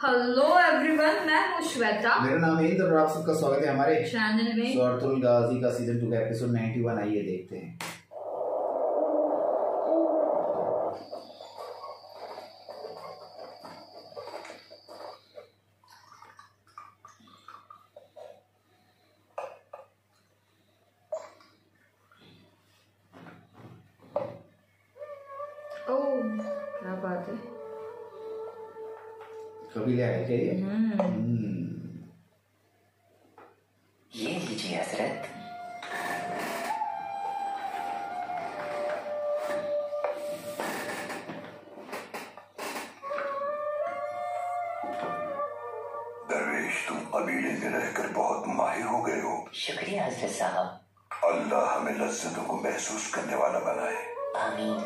Hello everyone, मैं हूँ श्वेता। मेरा नाम है इंद्र और आप सबका स्वागत है हमारे चैनल में। शोरतुल गाजी का सीजन 2 का एपिसोड 91। आइए देखते हैं। ओह, क्या बात है। कभी क्या है चाहिए? ये लीजिए हजरत। दरवेश, तुम कबीले में रहकर बहुत माहिर हो गए हो। शुक्रिया हजरत साहब। अल्लाह हमें लज्जतों को महसूस करने वाला बनाए। आमीन।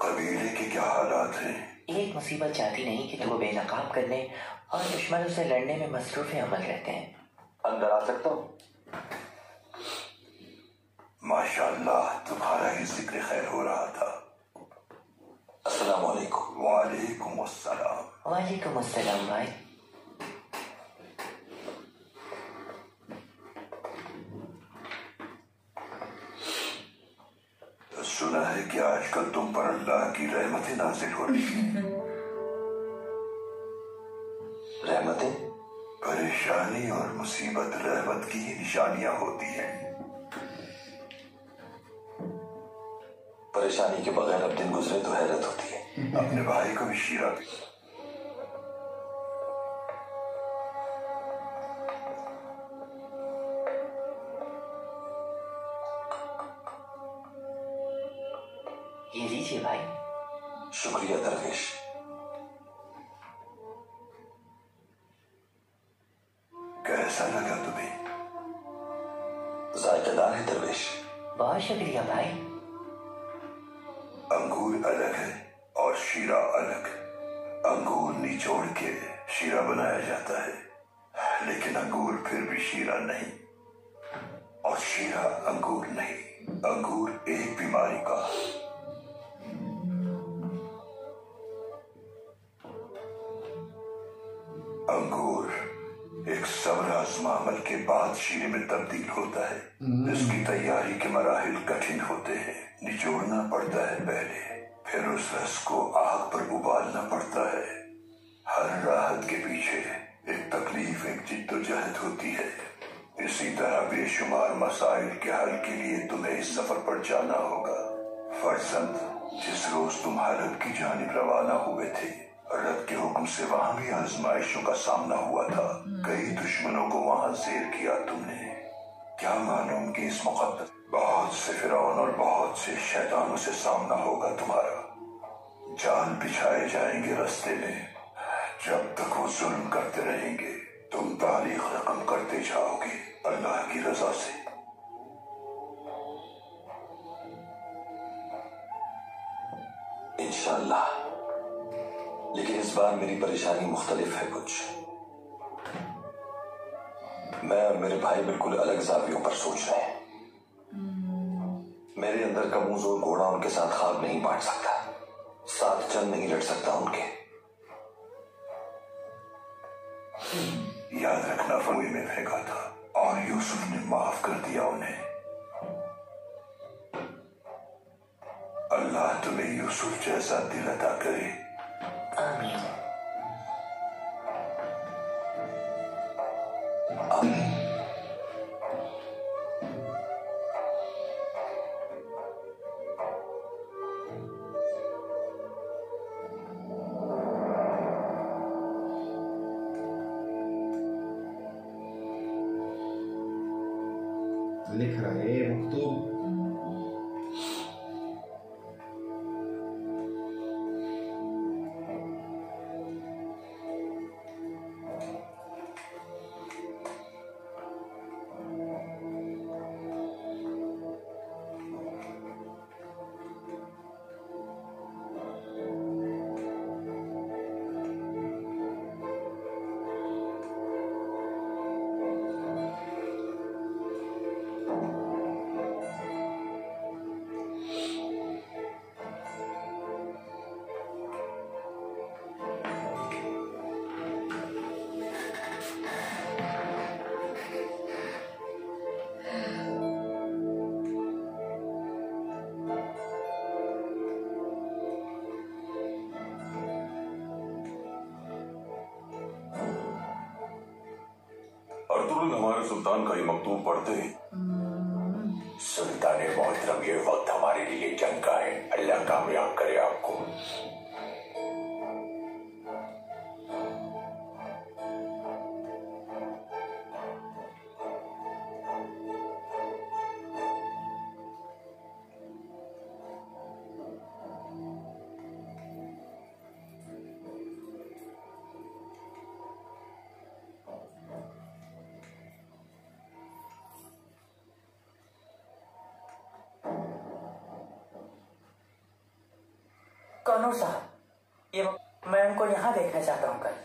कबीले के क्या हालात हैं? एक मुसीबत चाहती नहीं कि तुम बेनकाब करने और दुश्मनों से लड़ने में मसरूफ अमल रहते हैं। अंदर आ सकता हूँ? माशाअल्लाह, तुम्हारा ही जिक्र खैर हो रहा था। अस्सलाम वालेकुम। वालेकुम अस्सलाम। वालेकुम अस्सलाम भाई। सुना है कि आजकल तुम पर अल्लाह की रहमतें नाज़िल हो रही हैं। रहमतें? परेशानी और मुसीबत रहमत की ही निशानियां होती हैं। परेशानी के बगैर अब दिन गुजरे तो हैरत होती है। अपने भाई को भी शीरा भी। ये लीजिए भाई। शुक्रिया दरवेश। कैसा लगा तुम्हें? जायकेदार है दरवेश। बहुत शुक्रिया भाई। अंगूर अलग है और शीरा अलग। अंगूर निचोड़ के शीरा बनाया जाता है, लेकिन अंगूर फिर भी शीरा नहीं, और शीरा अंगूर नहीं। अंगूर एक बीमारी का अंगूर एक सब्र आज़मा अमल के बाद शीरे में तब्दील होता है। इसकी तैयारी के मराहिल कठिन होते हैं। निचोड़ना पड़ता है पहले, फिर उस रस को आग पर उबालना पड़ता है। हर राहत के पीछे एक तकलीफ, एक जिद्दोजहद होती है। इसी तरह बेशुमार मसाइल के हल के लिए तुम्हें इस सफर पर जाना होगा। फर्जंद, जिस रोज तुम हरब की जानिब रवाना हुए थे, रब के हुक्म से वहां भी आजमाइशों का सामना हुआ था। कई दुश्मनों को वहां ज़ेर किया तुमने। क्या मालूम कि इस मुकद्दस बहुत से फिरौन और बहुत से शैतानों से सामना होगा तुम्हारा। जाल बिछाए जाएंगे रास्ते में। जब तक वो जुल्म करते रहेंगे, तुम तारीख रकम करते जाओगे अल्लाह की रजा से। इंशाअल्लाह। लेकिन इस बार मेरी परेशानी मुख्तलिफ है कुछ। मैं और मेरे भाई बिल्कुल अलग ज़ावियों पर सोच रहे हैं। मेरे अंदर का मुंह घोड़ा उनके साथ खाब नहीं बांट सकता, साथ जंग नहीं लड़ सकता उनके। याद रखना, फुए में फेंका था और यूसुफ ने माफ कर दिया उन्हें। अल्लाह तुम्हें यूसुफ जैसा दिल अता करे। आमीन। आमीन। लिख रहा है मकतूब। अर्तुगरुल हमारे सुल्तान का ही मकतूब पढ़ते ही सुल्तान मोहतरम, ये वक्त हमारे लिए जंग का है। अल्लाह कामयाब करे आपको। कौनूर साहब, ये मैं उनको यहाँ देखना चाहता हूँ कल।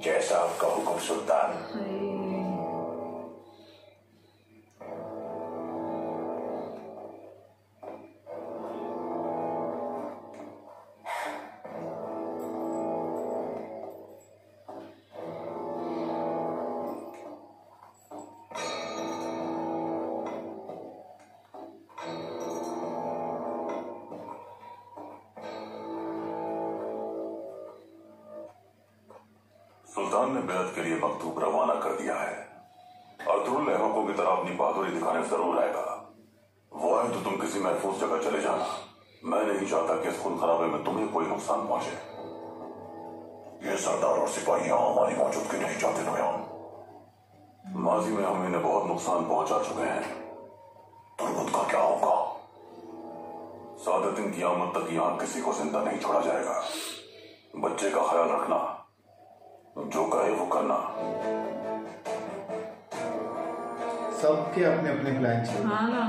जैसा आपका हुक्म सुल्तान। सुल्तान ने बेअत के लिए मकतूब रवाना कर दिया है। अर्तुगरुल लहमकों की तरह अपनी बहादुरी दिखाने जरूर आएगा। वो है तो तुम किसी महफूज जगह चले जाना। मैं नहीं चाहता कि इस खून खराबे में तुम्हें कोई नुकसान पहुंचे। ये सरदार और सिपाही हमारी मौजूदगी नहीं चाहते नोयान। माजी में हम इन्हें बहुत नुकसान पहुंचा चुके हैं। तुर्बत का क्या होगा? सादतिन की आमद तक यहाँ किसी को जिंदा नहीं छोड़ा जाएगा। बच्चे का ख्याल रखना, जो कहे वो करना। सबके अपने अपने प्लान चल। हाँ ना।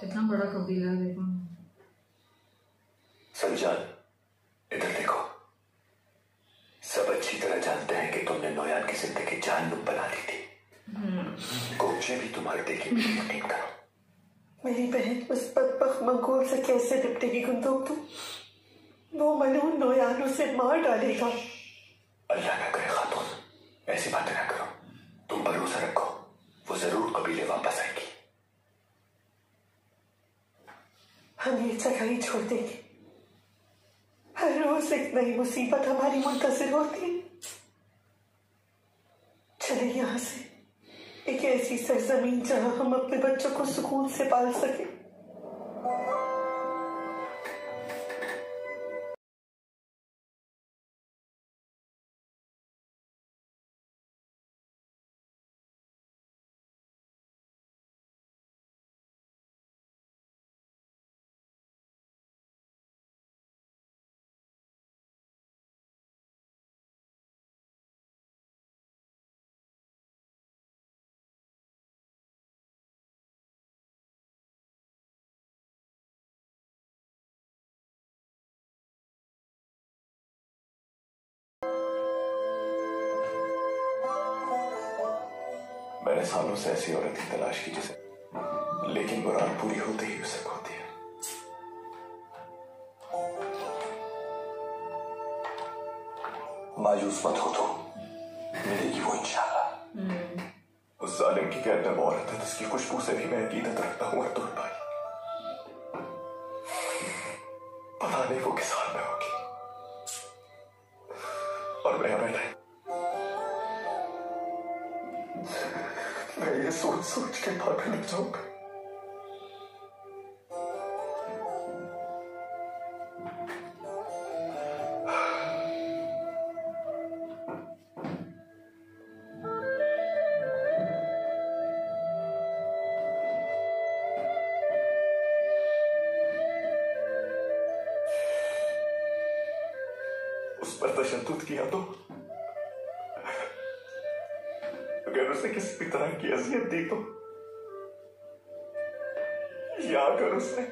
कितना बड़ा कबीला है देखो। सज्जाद, इधर देखो। सब अच्छी तरह जानते हैं कि तुमने नोयान की जिंदगी जहन्नुम बना दी थी। कोचे भी तुम्हारे दिल की यकीन करो। मेरी बहन उस बदबख्त मंगोल से कैसे निपटेगी गुंदोक? तुम वो मलून नोयान उसे मार डालेगा। अल्लाह ना करे खातून, ऐसी बातें ना करो। तुम भरोसा रखो, वो जरूर कबीले वापस आएगी। हम ये जगह ही छोड़ देंगे। हर रोज एक नई मुसीबत हमारी मुंतजिर होती है। चले यहाँ से, एक ऐसी सरजमीन जहां हम अपने बच्चों को सुकून से पाल सके। मैंने सालों से ऐसी औरत की तलाश की जिसे, लेकिन मुराद पूरी होते ही उसे खो दिया। मायूस मत हो, तो मिलेगी वो इंशाल्लाह। उस जालिम की कैद में वो औरत है जिसकी खुशबू से भी मैं अकीदत रखता हूँ अर्तुगरुल भाई। पता नहीं वो किस हाल में होगी। और मैं बैठा मैं ये सोच सोच के पागल हो जाऊंगा। उस पर तशद्दुद किया तो, अगर उसे किसी भी तरह की अजियत दी तो, या अगर उसने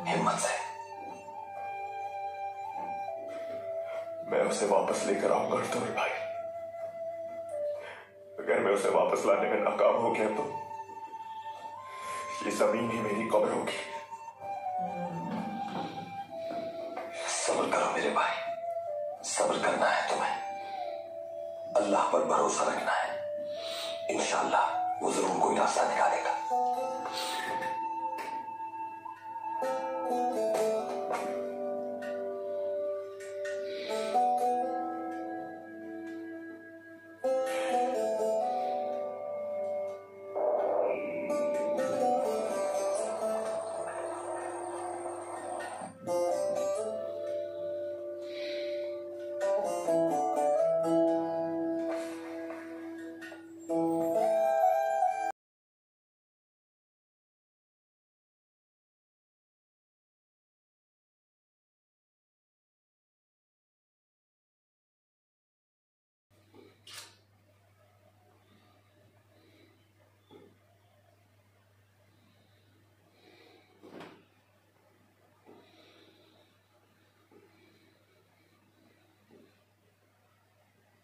हिम्मत से, मैं उसे वापस लेकर आऊंगा अर्तुगरुल भाई। अगर मैं उसे वापस लाने में नाकाम हो गया तो ये जमीन ही मेरी कब्र होगी। सब्र करो मेरे भाई, सब्र करना है तुम्हें, अल्लाह पर भरोसा रखना है। इंशाअल्लाह वो जरूर कोई रास्ता निकालेगा।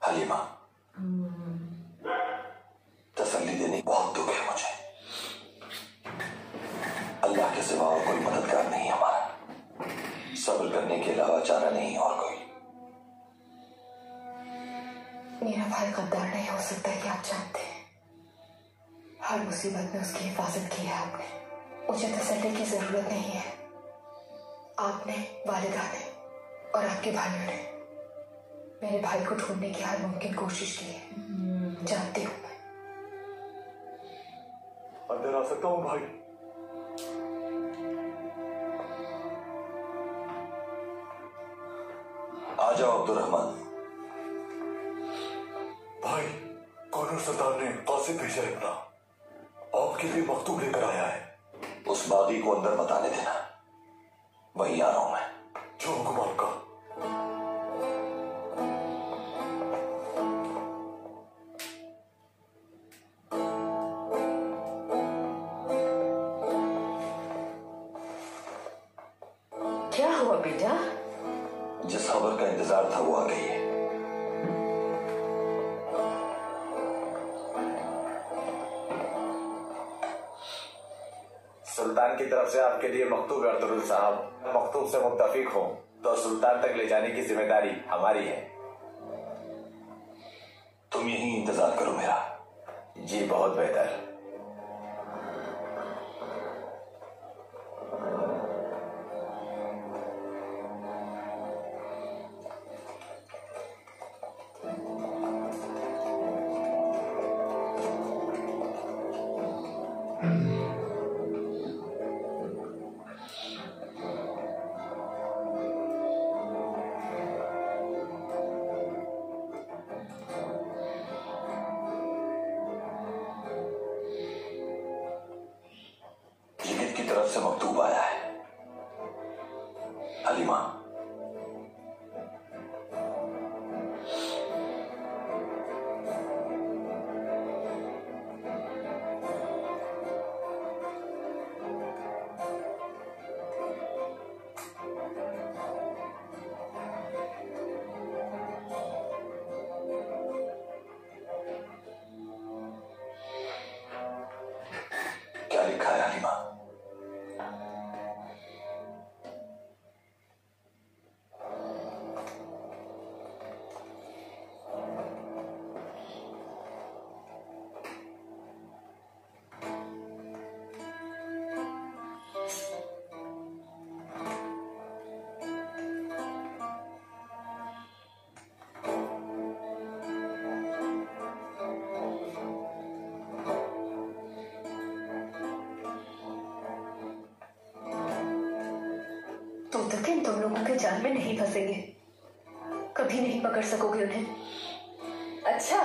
हलीमा, तसल्ली देने बहुत दुख है मुझे। अल्लाह के सिवा और कोई मददगार नहीं हमारा, सब्र करने के अलावा चारा नहीं और कोई। मेरा भाई गद्दार नहीं हो सकता कि आप जानते हैं। हर मुसीबत में उसकी हिफाजत की है आपने। मुझे तसल्ली की जरूरत नहीं है। आपने, वालिदा ने और आपके भाइयों ने मेरे भाई को ढूंढने की हर मुमकिन कोशिश की है। जानती हूँ मैं। अंदर आ सकता हूँ भाई? आ जाओ अब्दुर्रहमान। भाई, कौनूर सरदार ने कासिम भेजा है अपना, आपके लिए मकतूब लेकर आया है। उस बागी को अंदर मत आने देना, वहीं आ रहा हूं मैं। जो हुक्म आपका। क्या हुआ बेटा? जिस खबर का इंतजार था वो आ गई है। सुल्तान की तरफ से आपके लिए मकतूब है अर्तुगरुल साहब। मकतूब से मुत्तफिक हो तो सुल्तान तक ले जाने की जिम्मेदारी हमारी है। तुम यहीं इंतजार करो मेरा। जी बहुत बेहतर। तरफ से मकतूब आया है। हलीमा, क्या लिखा है हलीमा? लेकिन तुम लोगों के जाल में नहीं फंसेंगे, कभी नहीं पकड़ सकोगे उन्हें। अच्छा,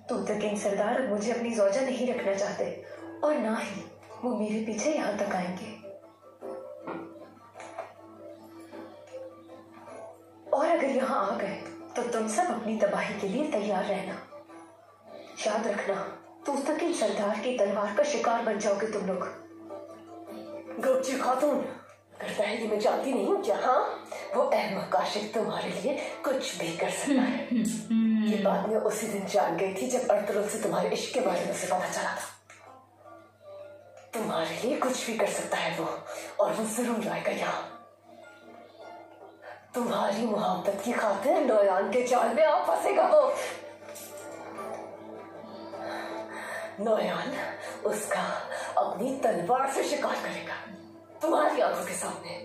तुम तो किंग सरदार अब मुझे अपनी ज़ौजा नहीं रखना चाहते और ना ही वो मेरे पीछे यहाँ तक आएंगे। और अगर यहाँ आ गए तो तुम सब अपनी तबाही के लिए तैयार रहना। याद रखना, तुस्तकिन सरदार की तलवार का शिकार बन जाओगे तुम लोग। गोपची खातून, करता है ये मैं जानती नहीं हूँ, जहाँ वो अहमक काशिफ तुम्हारे लिए कुछ भी कर सकता है। ये बात मैं उसी दिन जान गई थी जब अर्तुगरुल से तुम्हारे इश्क के बारे में उसे पता चला था। तुम्हारे लिए कुछ भी कर सकता है वो, और वो जरूर आएगा यहाँ। तुम्हारी मोहब्बत की खातिर नोयान के जाल में आप फंसेगा वो। नोयान उसका अपनी तलवार से शिकार करेगा तुम्हारी आंखों के सामने।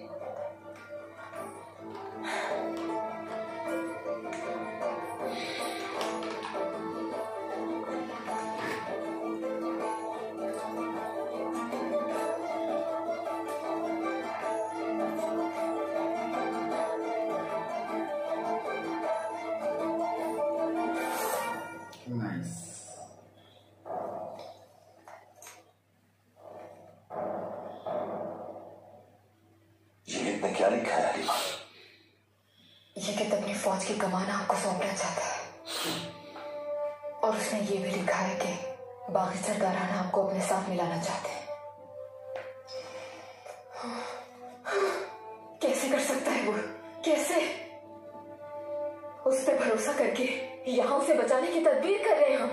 क्या लिखा है हलीमा? ये कि अपनी फौज की कमान आपको सौंपना चाहता है, और उसने ये भी लिखा है कि बाकी सरदारान आपको अपने साथ मिलाना चाहते हैं। कैसे कर सकता है वो? कैसे? उस पर भरोसा करके यहाँ उसे बचाने की तदबीर कर रहे हैं हम।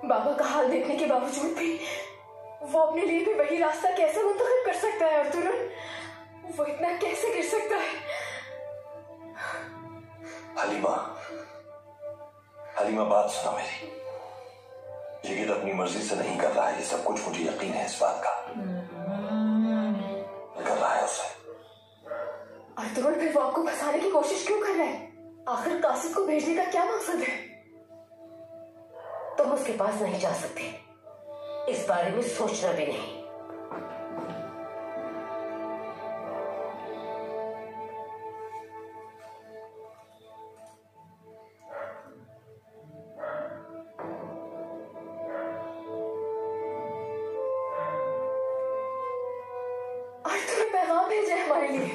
बाबा का हाल देखने के बावजूद भी वो अपने लिए भी वही रास्ता कैसे मुंतखब कर सकता है? अर्तुगरुल, वो इतना कैसे गिर सकता है? हलीमा बात सुनो मेरी। ये गिद अपनी मर्जी से नहीं कर रहा है, ये सब कुछ मुझे यकीन है इस बात का। कर रहा है उसे। अर्तुगरुल, फिर वो आपको फंसाने की कोशिश क्यों कर रहा है? आखिर कासिद को भेजने का क्या मकसद है? तुम उसके पास नहीं जा सकते, इस बारे में सोचना भी नहीं। अर्तुगरुल पैगाम भेजा है हमारे लिए।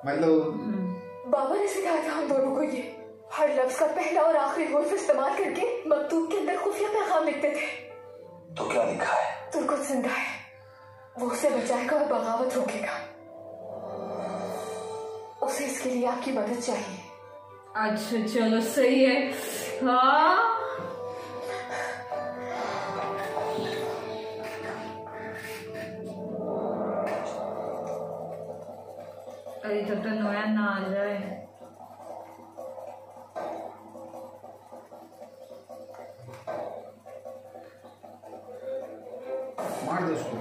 मतलब बाबा ने सिखाया था हम दोनों को, ये हर लफ्ज का पहला और आखिरी हुर्फ इस्तेमाल करके मकतूब के अंदर खुफिया पैगाम लिखते थे। तो क्या लिखा है? तुर्कुत जिंदा है, वो उसे बचाएगा और बगावत रोकेगा। उसे इसके लिए आपकी मदद चाहिए। अच्छा चलो सही है। हाँ अरे तब तक नोयान ना आ जाए। मार दो उसको।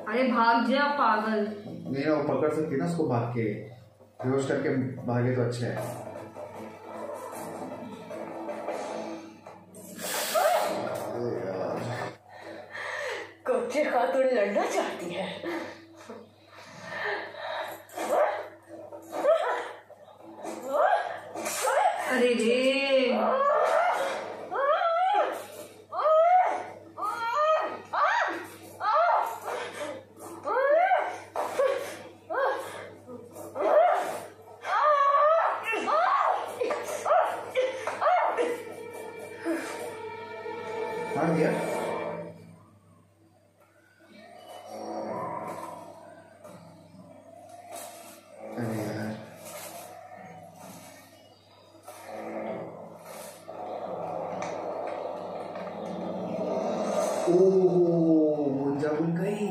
अरे भाग जा पागल। नहीं ना, वो पकड़ सकती ना उसको भाग के, बेहोश करके भागे तो अच्छा है। गोपचे खातून लड़ना चाहती है। अरे रे मार दिया। अरे यार, ओह मुंजा बुन गई।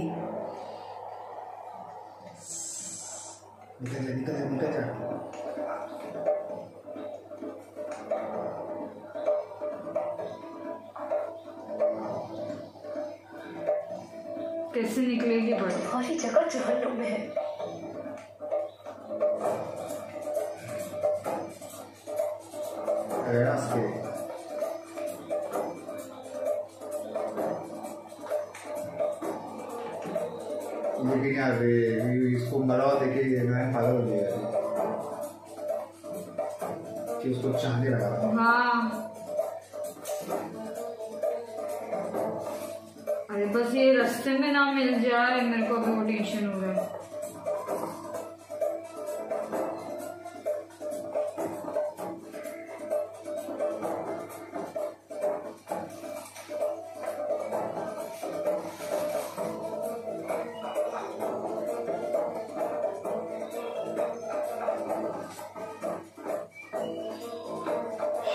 निकल जा निकल जा निकल जा। कैसे निकलेगी बड़ी? तुम्हारी जगह जहन्नुम में है। रहना उसके। लेकिन यार इसको मरा हुआ देखे मैं पागल हो गया कि उसको चाहने लगा था। हाँ अरे बस ये रास्ते में ना मिल जाए, मेरे को अभी वो टेंशन हो रहा है।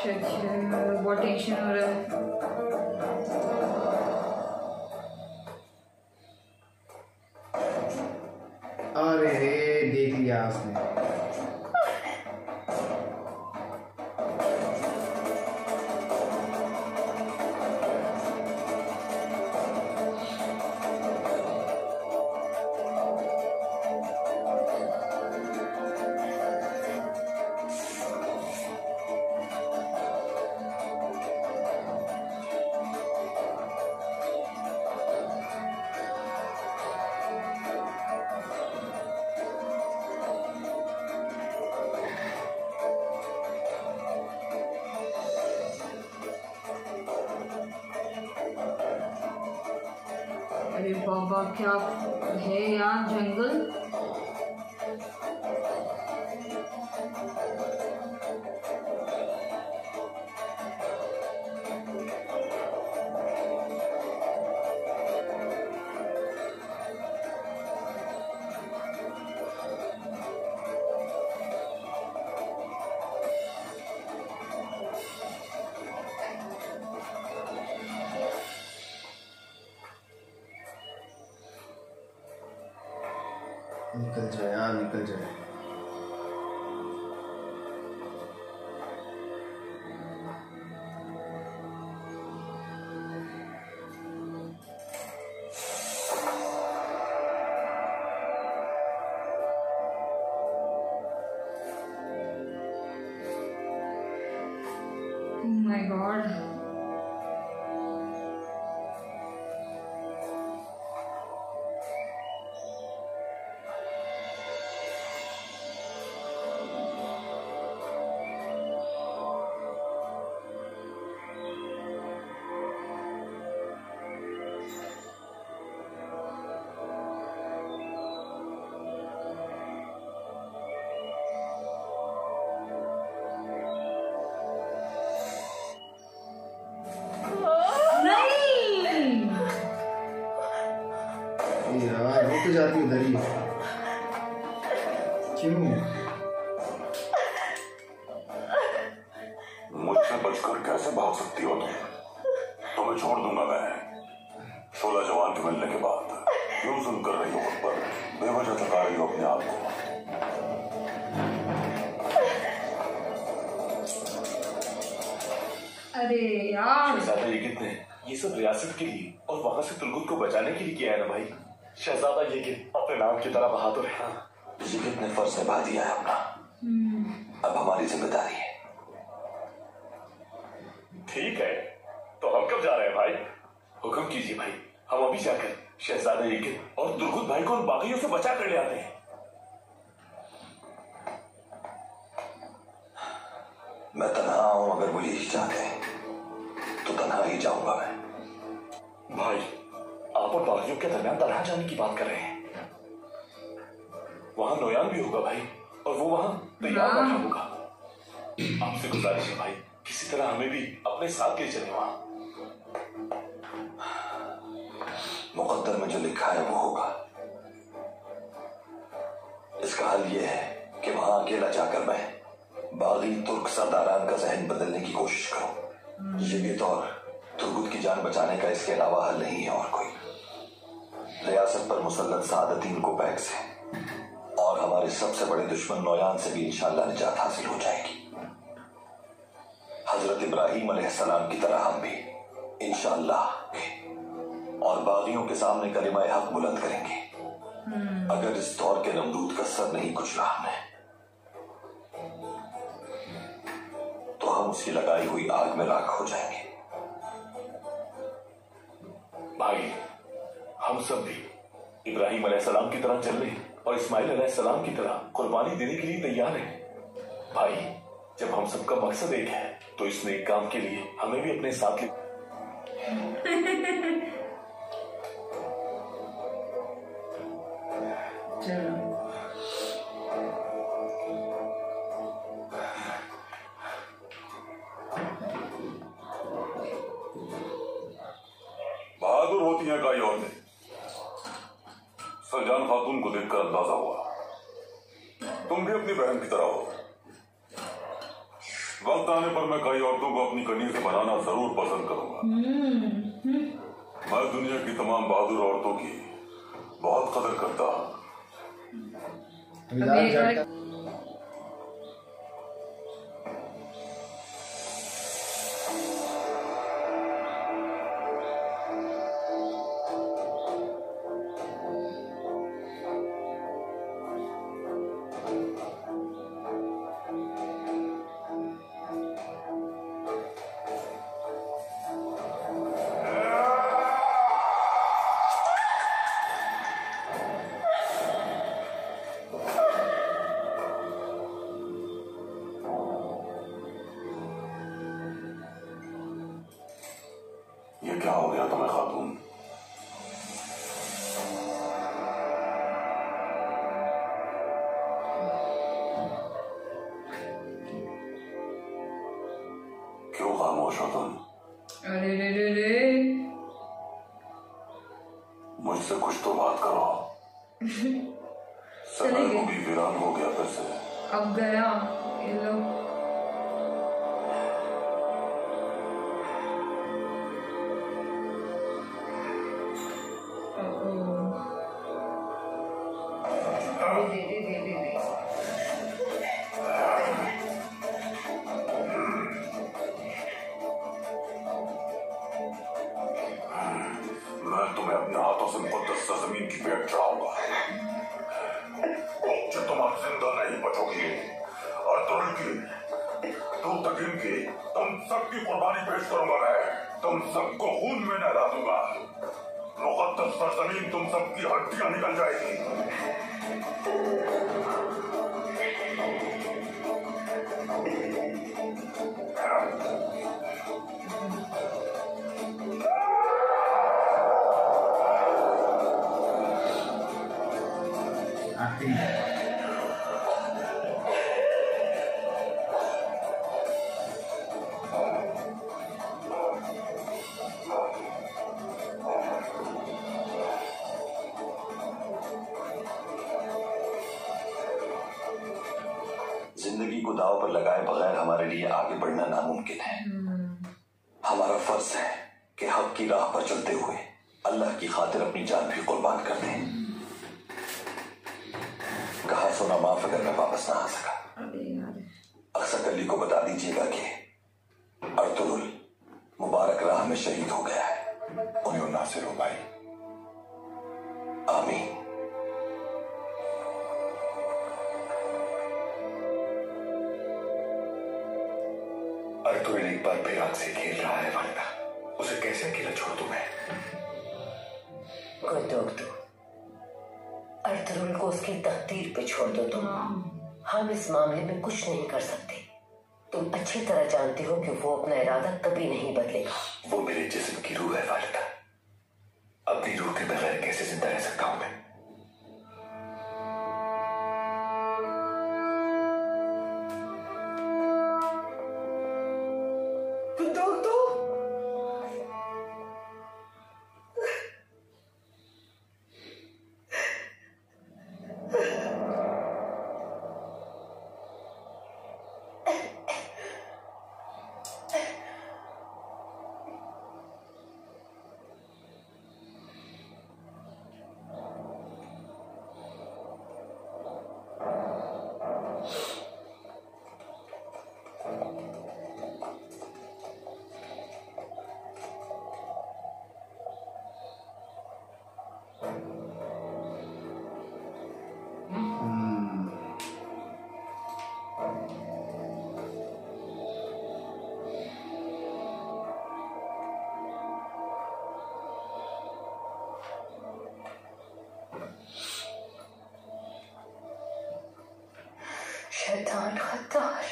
बहुत टेंशन हो रहा है। अरे रे देख लिया उसने। अरे बाबा क्या है यार जंगल। निकल जाए यार, निकल जाए। Oh my God. यार रुक जाती उधर ही क्यों? मुझसे बचकर कैसे भाग सकती हो तुम? तुम्हें छोड़ दूंगा मैं। 16 जवान के मिलने के बाद क्यों सुन कर रही हो उन पर? बेवजह थका रही हो अपने आप को। अरे यार शहजादा येगिन ने ये सब रियासत के लिए और वहां से तुर्गुत को बचाने के लिए किया है ना भाई। शहजादा येगिन अपने नाम की तरह बहादुर है। येगिन ने फर्ज निभा दिया है अपना, अब हमारी जिम्मेदारी है। ठीक है, तो हम कब जा रहे हैं भाई? हुक्म कीजिए भाई, हम अभी जाकर शहजादा येगिन और तुर्गुत भाई को उन बागियों से बचा कर ले आते हैं। मैं तन्हा हूं, अगर वो यही चाहते हैं तो तन्हा ही जाऊंगा मैं। भाई आप और बागियों के दरमियान तन्हा जाने की बात कर रहे हैं। वहां नोयान भी होगा भाई, और वो वहां तैयार बैठा होगा। आपसे गुजारिश है भाई, किसी तरह हमें भी अपने साथ ले चले वहां। मुकद्दर में जो लिखा है वो होगा। इसका हल ये है कि वहां अकेला जाकर मैं बागी तुर्क सरदारान का जहन बदलने की कोशिश करूं। ये भी तो और तुर्गुत की जान बचाने का इसके अलावा हल नहीं है और कोई। रियासत पर मुसल्लत सादतीन को बैग से और हमारे सबसे बड़े दुश्मन नोयान से भी इंशाअल्लाह निजात हासिल हो जाएगी। हजरत इब्राहीम अलैहिस्सलाम की तरह हम भी इंशाअल्लाह और बागियों के सामने कलिमा हक बुलंद करेंगे। अगर इस दौर के नमरूद का सर नहीं कुचला हमने, तो हम उसकी लगाई हुई आग में राख हो जाएंगे। भाई हम सब भी इब्राहिम अलैहिस्सलाम की तरह चलने और इस्माइल अलैहिस्सलाम की तरह कुर्बानी देने के लिए तैयार हैं। भाई जब हम सबका मकसद एक है तो इस नेक काम के लिए हमें भी अपने साथ ले। चलो बहादुर होती हैं कई औरतें। सरजान खातून को देखकर अंदाजा हुआ तुम भी अपनी बहन की तरह हो। वक्त आने पर मैं कई औरतों को अपनी कनीज से बनाना जरूर पसंद करूंगा। मैं दुनिया की तमाम बहादुर औरतों की बहुत कदर करता हूँ। ये क्या हो गया तुम्हें खातून? क्यों खामोश हो तुम? अरे रे रे रे, मुझसे कुछ तो बात करो। समय को भी वीरान हो गया फिर से। अब गया ये लो। मैं तुम्हें अपने हाथों से मुकद्दस जमीन की भेंट चढ़ाऊंगा। जो तुम अब जिंदा नहीं बचोगी और तुम की तुम सबकी कुर्बानी पेश करूंगा। मैं तुम सबको खून में नहला दूंगा। मुकद्दस सरजमीन तुम सबकी हड्डियां निकल जाएगी। जिंदगी को दांव पर लगाए बगैर हमारे लिए आगे बढ़ना नामुमकिन है। हमारा फर्ज है कि हक की राह पर चलते हुए अल्लाह की खातिर अपनी जान भी कुर्बान कर दें। कहा सुना माफ अगर मैं वापस ना आ सका। अक्सर अली को बता दीजिएगा कि अर्तुरुल मुबारक राह में शहीद हो गया है। उन्हें नासिर हो भाई। आमीन। अर्तुरुल एक बार फिर आग से खेल रहा है वालिदा। उसे कैसे अकेला छोड़ दूं मैं? कोई दुख दो, अर्तुरुल को उसकी तकदीर पे छोड़ दो। तुम हम इस मामले में कुछ नहीं कर सकते। तुम अच्छी तरह जानते हो कि वो अपना इरादा कभी नहीं बदलेगा। वो मेरे जिस्म की रूह है वालिदा। अपनी रूह के बगैर कैसे जिंदा रह सकता हूं मैं? शैतान गद्दार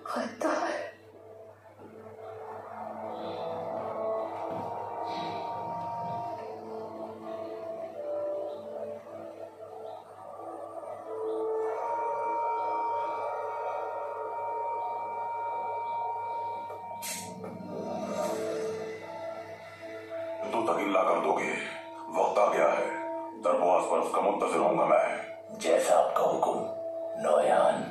गद्दार। तो तगिल्ला कर दोगे। वक्त आ गया है। दरबार पर उसका मुंतजिर होऊंगा मैं। जैसा आपका हुक्म नौयान।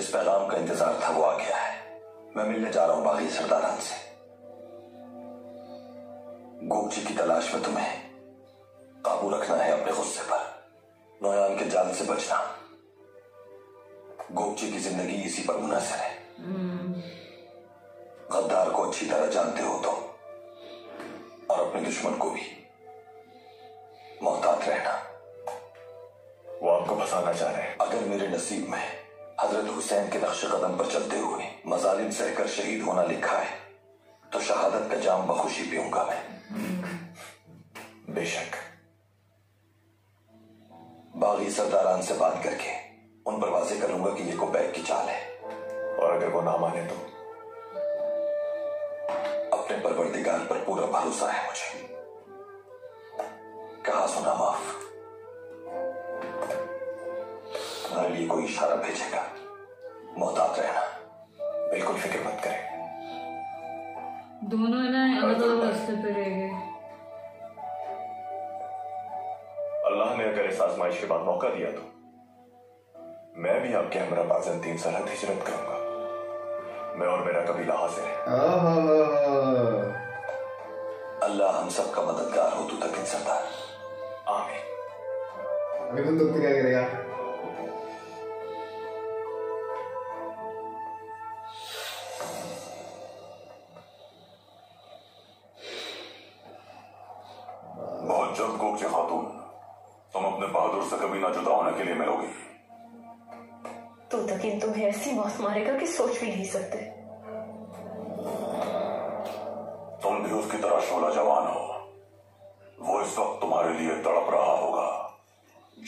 जिस पैगाम का इंतजार था वो आ गया है। मैं मिलने जा रहा हूं बागी सरदारान से। गोपची की तलाश में तुम्हें काबू रखना है अपने गुस्से पर, नोयान के जाल से बचना। गोपची की जिंदगी इसी पर मुनहसर है। गद्दार को अच्छी तरह जानते हो तुम, और अपने दुश्मन को भी। मोहतात रहना। वो आपको फंसाना चाह रहे हैं। अगर मेरे नसीब में हजरत हुसैन के नक्शे कदम पर चलते हुए मजालिम सहकर शहीद होना लिखा है तो शहादत का जाम बखुशी पीऊंगा मैं। बेशक। बागी सरदारान से बात करके उन पर वाजे करूंगा कि ये को बैग की चाल है। और अगर वो ना माने तो? अपने परवरदिगार पर पूरा भरोसा है मुझे। कहा सुना माफ। तुम्हारे लिए कोई इशारा भेजेगा, मोहतात रहना। बिल्कुल फिक्र मत करें। दोनों ना अलग अलग रास्ते पे रह गए। अल्लाह ने अगर इस आजमाइश के बाद मौका दिया तो मैं भी आपके हमरा बाज़ंतीन सरहद हिजरत करूंगा। मैं और मेरा कबीला हाजिर है। अल्लाह हम सबका मददगार हो, तू तक सरदार। आमीन। अभी तुम तो क्या करेगा? बहुत जल्द गोपची खातून, तुम अपने बहादुर से कभी ना जुदा होने के लिए मिलोगी। तो तकिन तुम्हें ऐसी मौत मारेगा कि सोच भी नहीं सकते। तुम भी उसकी तरह शोला जवान हो। वो इस वक्त तुम्हारे लिए तड़प रहा होगा।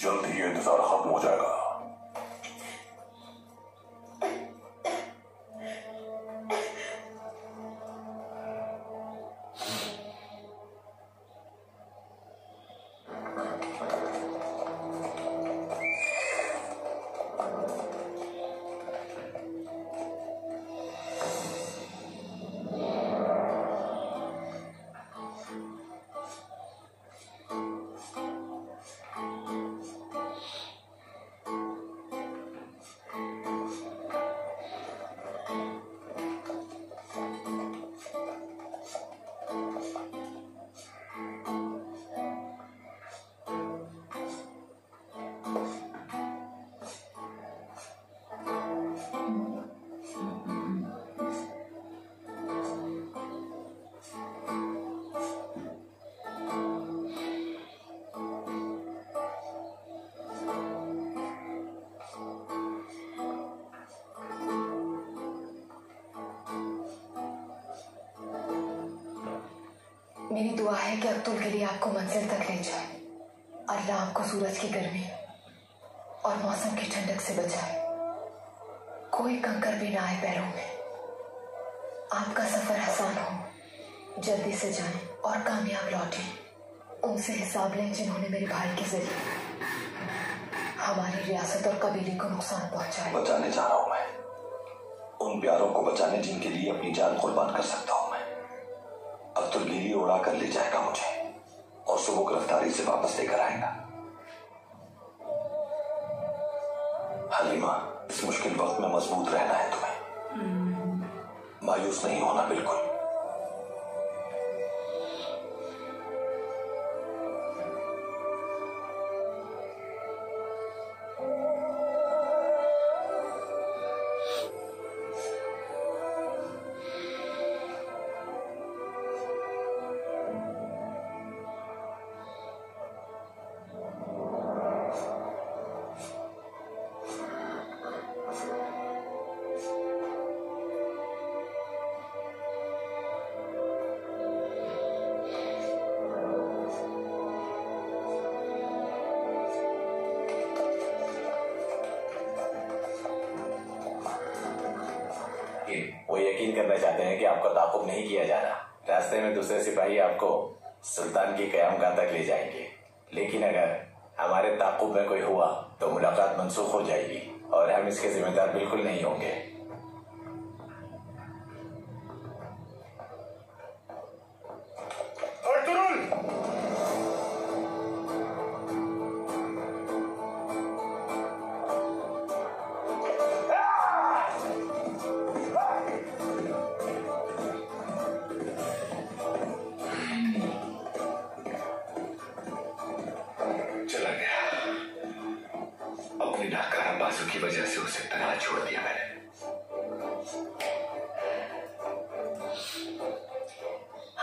जल्द ही ये इंतजार खत्म हो जाएगा। मेरी दुआ है कि अब्दुल के लिए आपको मंजिल तक ले जाए। अल्लाह आपको सूरज की गर्मी और मौसम की ठंडक से बचाए। कोई कंकर भी ना आए पैरों में। आपका सफर आसान हो। जल्दी से जाएं और कामयाब लौटें। उनसे हिसाब लें जिन्होंने मेरे भाई के जरिए हमारी रियासत और कबीले को नुकसान पहुंचाया। बचाने जा रहा हूं मैं, उन प्यारों को बचाने जिनके लिए अपनी जान कुर्बान कर सकता हूं मैं। अब्दुल गिली उड़ा कर ले जाएगा मुझे और सुबह गिरफ्तारी से वापस लेकर आएगा। हलीमा, इस मुश्किल वक्त में मजबूत रहना है तुम्हें। मायूस नहीं होना बिल्कुल। वो यकीन करना चाहते हैं कि आपका ताक़ुब नहीं किया जा रहा। रास्ते में दूसरे सिपाही आपको सुल्तान की क़यामगाह तक ले जाएंगे, लेकिन अगर हमारे ताक़ुब में कोई हुआ तो मुलाकात मनसूख हो जाएगी और हम इसके जिम्मेदार बिल्कुल नहीं होंगे।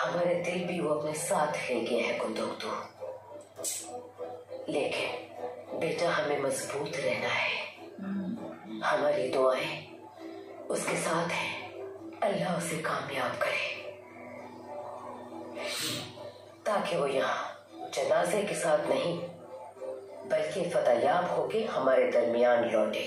हमारे दिल भी वो अपने साथ ले गए हैं कुंदोक्तू, लेकिन बेटा हमें मजबूत रहना है। हमारी दुआएं उसके साथ हैं, अल्लाह उसे कामयाब करे ताकि वो यहाँ जनाजे के साथ नहीं बल्कि फतहयाब होके हमारे दरमियान लौटे।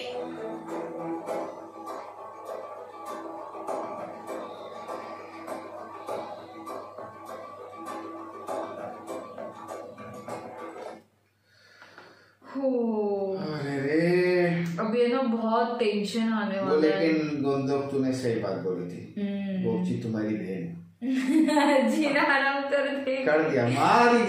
अरे रे, अब ये ना बहुत टेंशन आने वो वाला है। लेकिन गुंदोक तूने सही बात बोली थी, गोपची तुम्हारी बहन जीना हराम कर दिया, मार ही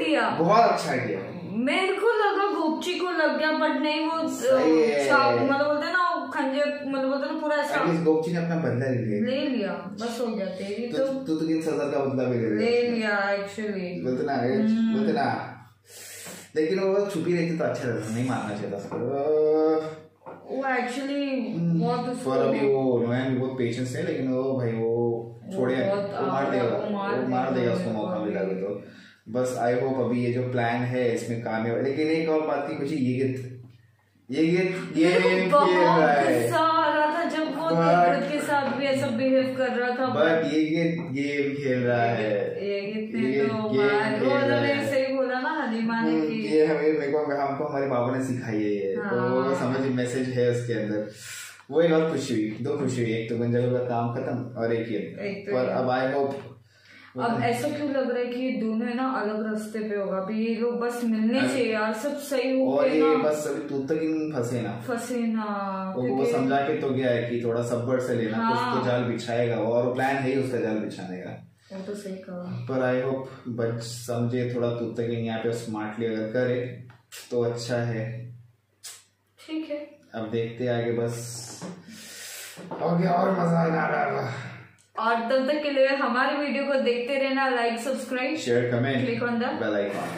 दिया। बहुत अच्छा किया। मेरे को लगा गोपची को लग गया, बट नहीं, वो मतलब बोलते ना खंजर, मतलब बोलते ना पूरा ऐसा। गोपची ने अपना बदला ले लिया, बस हो गया। तेरी तो तू तो 3,000 का बदला भी ले लिया एक्चुअली। बोलते ना लेकिन वो छुपी रहती तो अच्छा रहता, नहीं मारना चाहिए उसको। वो एक्चुअली बहुत पर अभी वो नोएन बहुत पेशेंस है, लेकिन वो भाई वो छोड़े, वो मार देगा उसको मौका मिला तो। बस आई होप अभी ये जो प्लान है इसमें कामयाब। लेकिन एक और बात की, कुछ ये गेम खेल रहा है। गुस्सा आ रहा था जब वो तिब्बत के साथ भी ऐसा बिहेव कर रहा था। बट ये गेम खेल रहा है। सही बोला ना हलीमा ने कि ये हमको हमारे पापा ने सिखाई है। तो समझ मैसेज है उसके अंदर। वो एक और खुशी हुई, दो खुशी हुई, एक तो गुंजल का काम खत्म और एक ये। पर अब आई होप अब ऐसा क्यों लग रहा है कि ये दोनों है ना अलग रास्ते पे होगा। अभी ये लोग बस मिलने चाहिए यार, सब सही हो और गए ये ना। बस अभी तू तक इन फंसे ना वो समझा के तो गया है कि थोड़ा सब्र से लेना। कुछ तो जाल बिछाएगा और प्लान है ही उसका जाल बिछाने का। वो तो सही कहा। पर आई होप बच समझे थोड़ा, तू तक यहाँ पे स्मार्टली अगर करे तो अच्छा है। ठीक है, अब देखते आगे, बस आगे और मजा आ रहा। और तब तक के लिए हमारे वीडियो को देखते रहना, like, subscribe, share, comment, click on the bell icon.